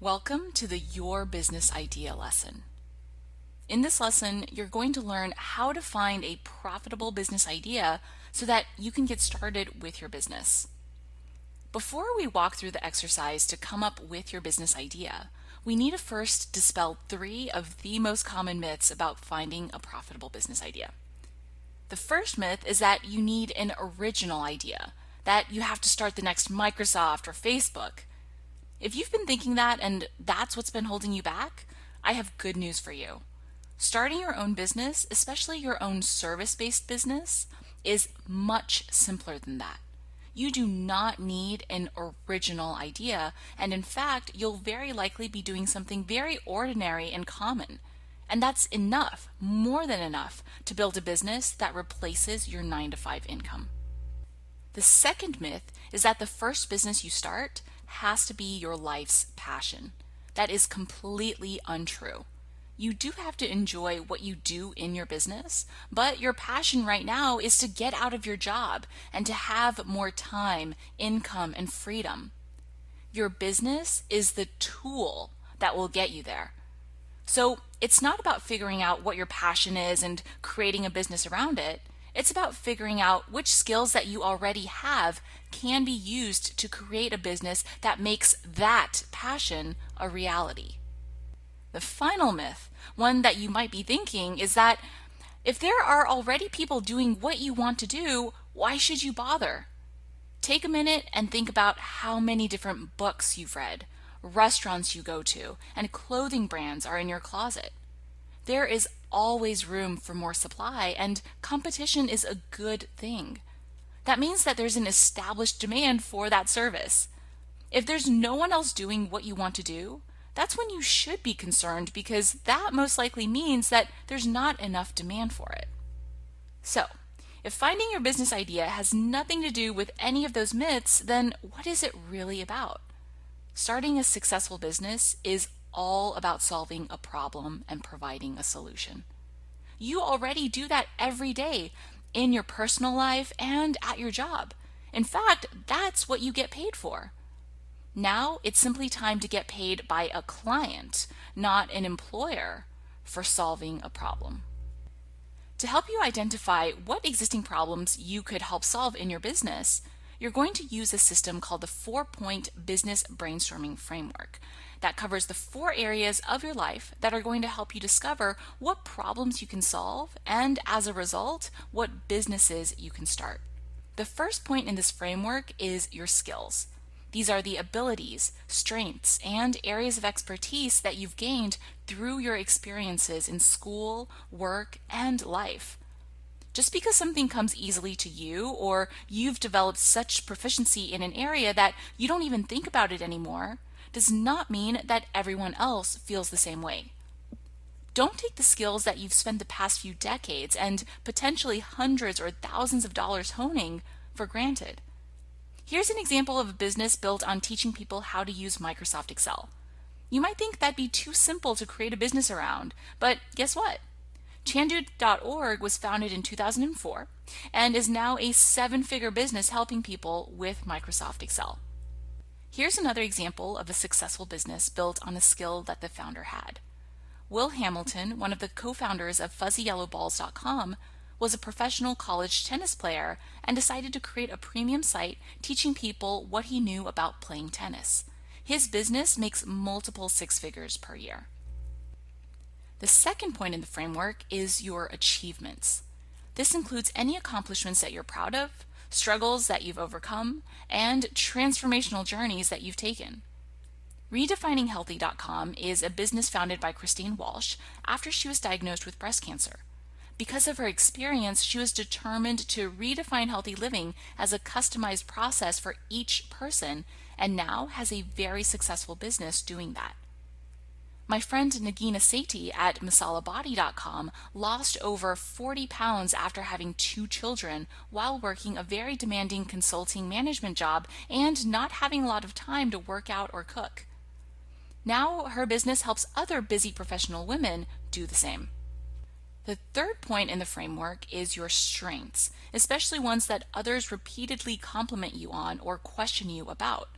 Welcome to the Your Business Idea lesson. In this lesson, you're going to learn how to find a profitable business idea so that you can get started with your business. Before we walk through the exercise to come up with your business idea, we need to first dispel 3 of the most common myths about finding a profitable business idea. The first myth is that you need an original idea, that you have to start the next Microsoft or Facebook. If you've been thinking that and that's what's been holding you back, I have good news for you. Starting your own business, especially your own service-based business, is much simpler than that. You do not need an original idea, and in fact, you'll very likely be doing something very ordinary and common. And that's enough, more than enough, to build a business that replaces your 9-to-5 income. The second myth is that the first business you start has to be your life's passion. That is completely untrue. You do have to enjoy what you do in your business, but your passion right now is to get out of your job and to have more time, income, and freedom. Your business is the tool that will get you there. So it's not about figuring out what your passion is and creating a business around it. It's about figuring out which skills that you already have can be used to create a business that makes that passion a reality. The final myth, one that you might be thinking, is that if there are already people doing what you want to do, why should you bother? Take a minute and think about how many different books you've read, restaurants you go to, and clothing brands are in your closet. There is always room for more supply, and competition is a good thing. That means that there's an established demand for that service. If there's no one else doing what you want to do, that's when you should be concerned, because that most likely means that there's not enough demand for it. So, if finding your business idea has nothing to do with any of those myths, then what is it really about? Starting a successful business is all about solving a problem and providing a solution. You already do that every day in your personal life and at your job. In fact, that's what you get paid for. Now it's simply time to get paid by a client, not an employer, for solving a problem. To help you identify what existing problems you could help solve in your business, you're going to use a system called the 4-point business brainstorming framework that covers the 4 areas of your life that are going to help you discover what problems you can solve and, as a result, what businesses you can start. The first point in this framework is your skills. These are the abilities, strengths, and areas of expertise that you've gained through your experiences in school, work, and life. Just because something comes easily to you, or you've developed such proficiency in an area that you don't even think about it anymore, does not mean that everyone else feels the same way. Don't take the skills that you've spent the past few decades and potentially hundreds or thousands of dollars honing for granted. Here's an example of a business built on teaching people how to use Microsoft Excel. You might think that'd be too simple to create a business around, but guess what? Chandu.org was founded in 2004 and is now a 7-figure business helping people with Microsoft Excel. Here's another example of a successful business built on a skill that the founder had. Will Hamilton, one of the co-founders of FuzzyYellowBalls.com, was a professional college tennis player and decided to create a premium site teaching people what he knew about playing tennis. His business makes multiple 6 figures per year. The second point in the framework is your achievements. This includes any accomplishments that you're proud of, struggles that you've overcome, and transformational journeys that you've taken. RedefiningHealthy.com is a business founded by Christine Walsh after she was diagnosed with breast cancer. Because of her experience, she was determined to redefine healthy living as a customized process for each person, and now has a very successful business doing that. My friend Nagina Sethi at MasalaBody.com lost over 40 pounds after having 2 children while working a very demanding consulting management job and not having a lot of time to work out or cook. Now her business helps other busy professional women do the same. The third point in the framework is your strengths, especially ones that others repeatedly compliment you on or question you about.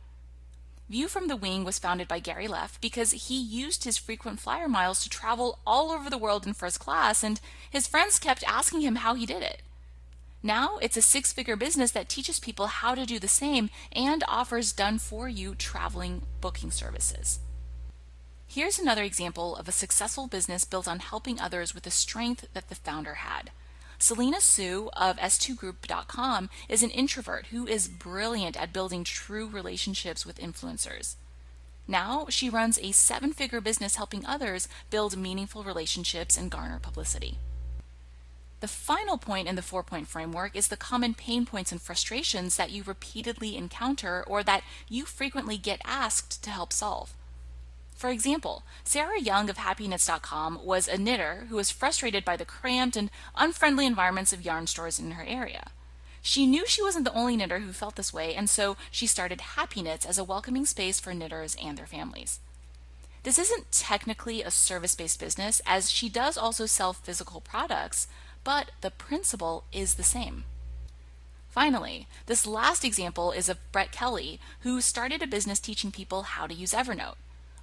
View from the Wing was founded by Gary Leff because he used his frequent flyer miles to travel all over the world in first class, and his friends kept asking him how he did it. Now it's a six-figure business that teaches people how to do the same and offers done-for-you traveling booking services. Here's another example of a successful business built on helping others with the strength that the founder had. Selena Soo of S2Group.com is an introvert who is brilliant at building true relationships with influencers. Now she runs a seven-figure business helping others build meaningful relationships and garner publicity. The final point in the four-point framework is the common pain points and frustrations that you repeatedly encounter or that you frequently get asked to help solve. For example, Sarah Young of HappyKnits.com was a knitter who was frustrated by the cramped and unfriendly environments of yarn stores in her area. She knew she wasn't the only knitter who felt this way, and so she started Happy Knits as a welcoming space for knitters and their families. This isn't technically a service-based business, as she does also sell physical products, but the principle is the same. Finally, this last example is of Brett Kelly, who started a business teaching people how to use Evernote.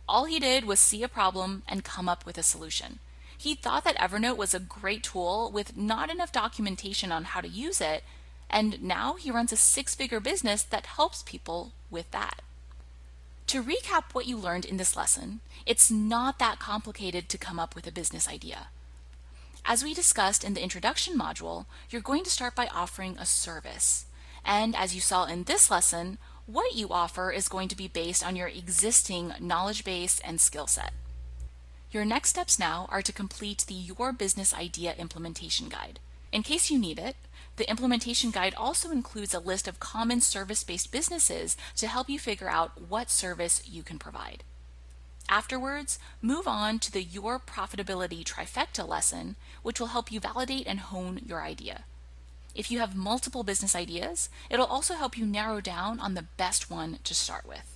All he did was see a problem and come up with a solution. He thought that Evernote was a great tool with not enough documentation on how to use it, and now he runs a six-figure business that helps people with that. To recap what you learned in this lesson, it's not that complicated to come up with a business idea. As we discussed in the introduction module, you're going to start by offering a service. And as you saw in this lesson, what you offer is going to be based on your existing knowledge base and skill set. Your next steps now are to complete the Your Business Idea Implementation Guide. In case you need it, the implementation guide also includes a list of common service-based businesses to help you figure out what service you can provide. Afterwards, move on to the Your Profitability Trifecta lesson, which will help you validate and hone your idea. If you have multiple business ideas, it'll also help you narrow down on the best one to start with.